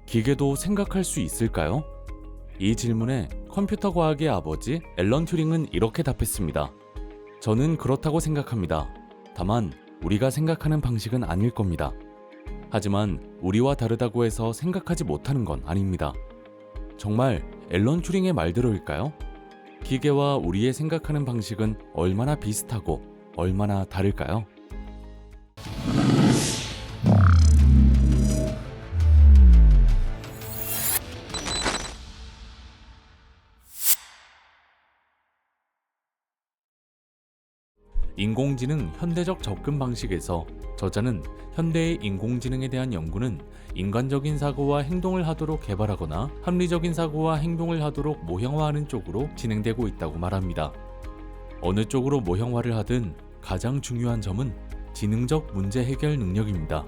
기계도 생각할 수 있을까요? 이 질문에 컴퓨터 과학의 아버지 앨런 튜링은 이렇게 답했습니다. 저는 그렇다고 생각합니다. 다만 우리가 생각하는 방식은 아닐 겁니다. 하지만 우리와 다르다고 해서 생각하지 못하는 건 아닙니다. 정말 앨런 튜링의 말대로일까요? 기계와 우리의 생각하는 방식은 얼마나 비슷하고 얼마나 다를까요? 인공지능 현대적 접근 방식에서 저자는 현대의 인공지능에 대한 연구는 인간적인 사고와 행동을 하도록 개발하거나 합리적인 사고와 행동을 하도록 모형화하는 쪽으로 진행되고 있다고 말합니다. 어느 쪽으로 모형화를 하든 가장 중요한 점은 지능적 문제 해결 능력입니다.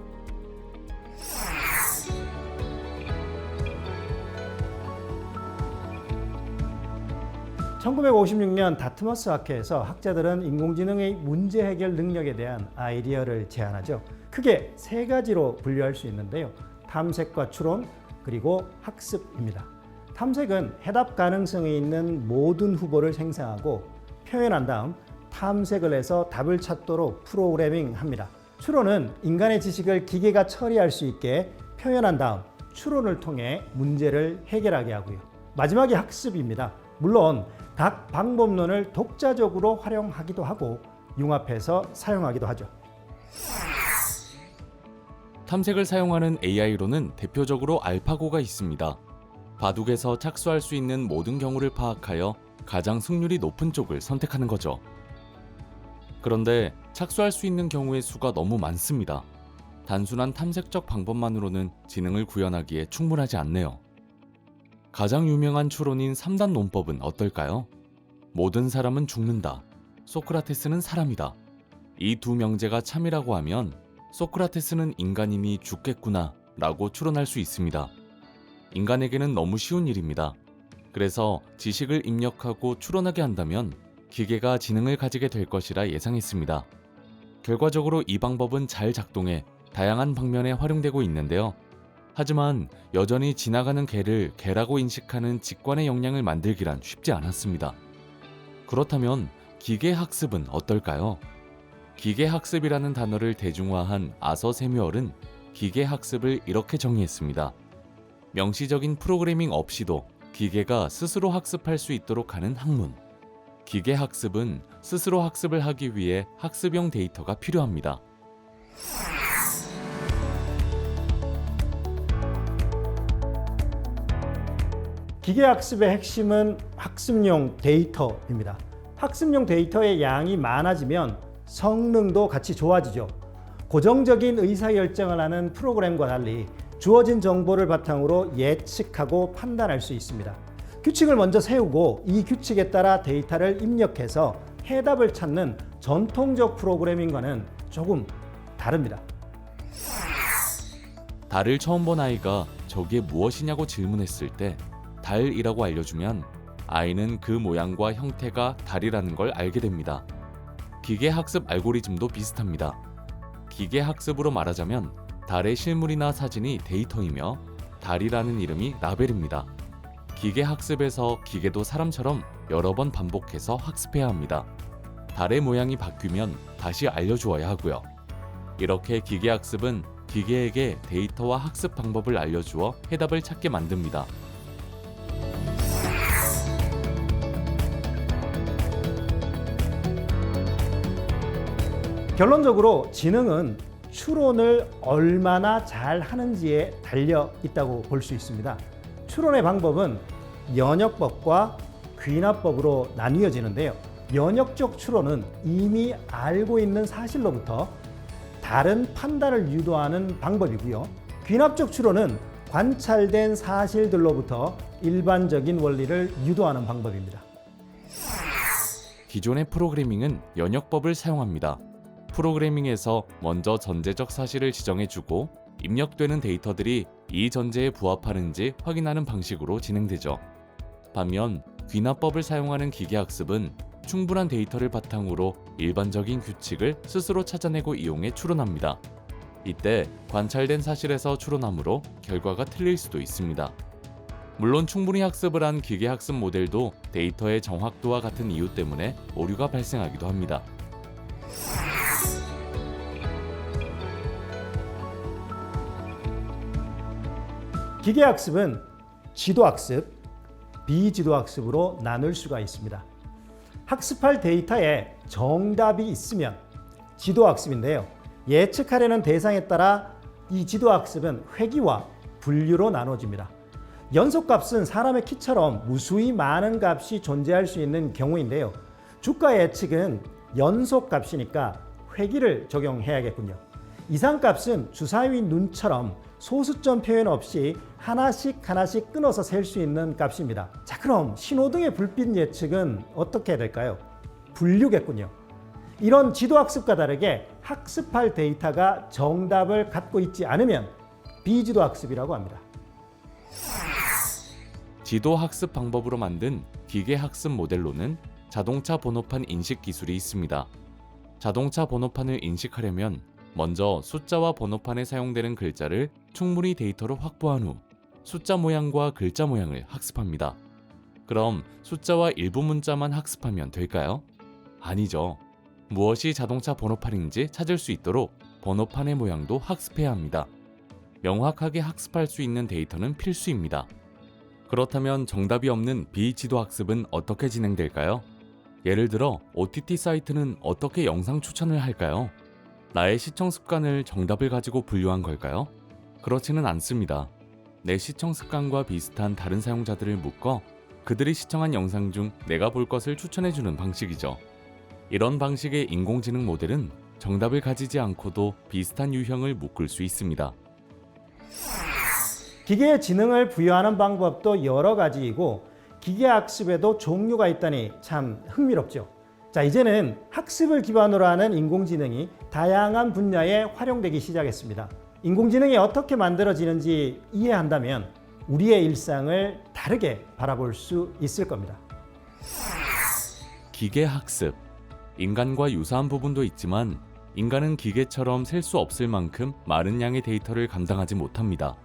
(1956년) 다트머스 학회에서 학자들은 인공지능의 문제 해결 능력에 대한 아이디어를 제안하죠. 크게 세 가지로 분류할 수 있는데요. 탐색과 추론, 그리고 학습입니다. 탐색은 해답 가능성이 있는 모든 후보를 생성하고 표현한 다음 탐색을 해서 답을 찾도록 프로그래밍합니다. 추론은 인간의 지식을 기계가 처리할 수 있게 표현한 다음 추론을 통해 문제를 해결하게 하고요. 마지막이 학습입니다. 물론 각 방법론을 독자적으로 활용하기도 하고 융합해서 사용하기도 하죠. 탐색을 사용하는 AI로는 대표적으로 알파고가 있습니다. 바둑에서 착수할 수 있는 모든 경우를 파악하여 가장 승률이 높은 쪽을 선택하는 거죠. 그런데 착수할 수 있는 경우의 수가 너무 많습니다. 단순한 탐색적 방법만으로는 지능을 구현하기에 충분하지 않네요. 가장 유명한 추론인 3단 논법은 어떨까요? 모든 사람은 죽는다. 소크라테스는 사람이다. 이 두 명제가 참이라고 하면 소크라테스는 인간이니 죽겠구나 라고 추론할 수 있습니다. 인간에게는 너무 쉬운 일입니다. 그래서 지식을 입력하고 추론하게 한다면 기계가 지능을 가지게 될 것이라 예상했습니다. 결과적으로 이 방법은 잘 작동해 다양한 방면에 활용되고 있는데요. 하지만 여전히 지나가는 개를 개라고 인식하는 직관의 역량을 만들기란 쉽지 않았습니다. 그렇다면 기계학습은 어떨까요? 기계학습이라는 단어를 대중화한 아서 세뮤얼은 기계학습을 이렇게 정의했습니다. 명시적인 프로그래밍 없이도 기계가 스스로 학습할 수 있도록 하는 학문. 기계학습은 스스로 학습을 하기 위해 학습용 데이터가 필요합니다. 기계학습의 핵심은 학습용 데이터입니다. 학습용 데이터의 양이 많아지면 성능도 같이 좋아지죠. 고정적인 의사결정을 하는 프로그램과 달리 주어진 정보를 바탕으로 예측하고 판단할 수 있습니다. 규칙을 먼저 세우고 이 규칙에 따라 데이터를 입력해서 해답을 찾는 전통적 프로그래밍과는 조금 다릅니다. 달을 처음 본 아이가 저게 무엇이냐고 질문했을 때 달이라고 알려주면 아이는 그 모양과 형태가 달이라는 걸 알게 됩니다. 기계학습 알고리즘도 비슷합니다. 기계학습으로 말하자면 달의 실물이나 사진이 데이터이며 달이라는 이름이 라벨입니다. 기계학습에서 기계도 사람처럼 여러 번 반복해서 학습해야 합니다. 달의 모양이 바뀌면 다시 알려주어야 하고요. 이렇게 기계학습은 기계에게 데이터와 학습 방법을 알려주어 해답을 찾게 만듭니다. 결론적으로 지능은 추론을 얼마나 잘 하는지에 달려 있다고 볼 수 있습니다. 추론의 방법은 연역법과 귀납법으로 나뉘어지는데요. 연역적 추론은 이미 알고 있는 사실로부터 다른 판단을 유도하는 방법이고요. 귀납적 추론은 관찰된 사실들로부터 일반적인 원리를 유도하는 방법입니다. 기존의 프로그래밍은 연역법을 사용합니다. 프로그래밍에서 먼저 전제적 사실을 지정해주고 입력되는 데이터들이 이 전제에 부합하는지 확인하는 방식으로 진행되죠. 반면 귀납법을 사용하는 기계학습은 충분한 데이터를 바탕으로 일반적인 규칙을 스스로 찾아내고 이용해 추론합니다. 이때 관찰된 사실에서 추론하므로 결과가 틀릴 수도 있습니다. 물론 충분히 학습을 한 기계학습 모델도 데이터의 정확도와 같은 이유 때문에 오류가 발생하기도 합니다. 기계학습은 지도학습, 비지도학습으로 나눌 수가 있습니다. 학습할 데이터에 정답이 있으면 지도학습인데요. 예측하려는 대상에 따라 이 지도학습은 회귀와 분류로 나눠집니다. 연속값은 사람의 키처럼 무수히 많은 값이 존재할 수 있는 경우인데요. 주가 예측은 연속값이니까 회귀를 적용해야겠군요. 이상값은 주사위 눈처럼 소수점 표현 없이 하나씩 끊어서 셀 수 있는 값입니다. 자, 그럼 신호등의 불빛 예측은 어떻게 해야 될까요? 분류겠군요. 이런 지도학습과 다르게 학습할 데이터가 정답을 갖고 있지 않으면 비지도학습이라고 합니다. 지도 학습 방법으로 만든 기계 학습 모델로는 자동차 번호판 인식 기술이 있습니다. 자동차 번호판을 인식하려면 먼저 숫자와 번호판에 사용되는 글자를 충분히 데이터로 확보한 후 숫자 모양과 글자 모양을 학습합니다. 그럼 숫자와 일부 문자만 학습하면 될까요? 아니죠. 무엇이 자동차 번호판인지 찾을 수 있도록 번호판의 모양도 학습해야 합니다. 명확하게 학습할 수 있는 데이터는 필수입니다. 그렇다면 정답이 없는 비지도 학습은 어떻게 진행될까요? 예를 들어 OTT 사이트는 어떻게 영상 추천을 할까요? 나의 시청 습관을 정답을 가지고 분류한 걸까요? 그렇지는 않습니다. 내 시청 습관과 비슷한 다른 사용자들을 묶어 그들이 시청한 영상 중 내가 볼 것을 추천해주는 방식이죠. 이런 방식의 인공지능 모델은 정답을 가지지 않고도 비슷한 유형을 묶을 수 있습니다. 기계에 지능을 부여하는 방법도 여러 가지이고 기계학습에도 종류가 있다니 참 흥미롭죠. 자, 이제는 학습을 기반으로 하는 인공지능이 다양한 분야에 활용되기 시작했습니다. 인공지능이 어떻게 만들어지는지 이해한다면 우리의 일상을 다르게 바라볼 수 있을 겁니다. 기계학습. 인간과 유사한 부분도 있지만 인간은 기계처럼 셀 수 없을 만큼 많은 양의 데이터를 감당하지 못합니다.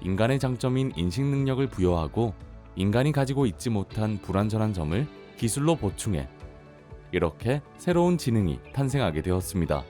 인간의 장점인 인식 능력을 부여하고 인간이 가지고 있지 못한 불완전한 점을 기술로 보충해 이렇게 새로운 지능이 탄생하게 되었습니다.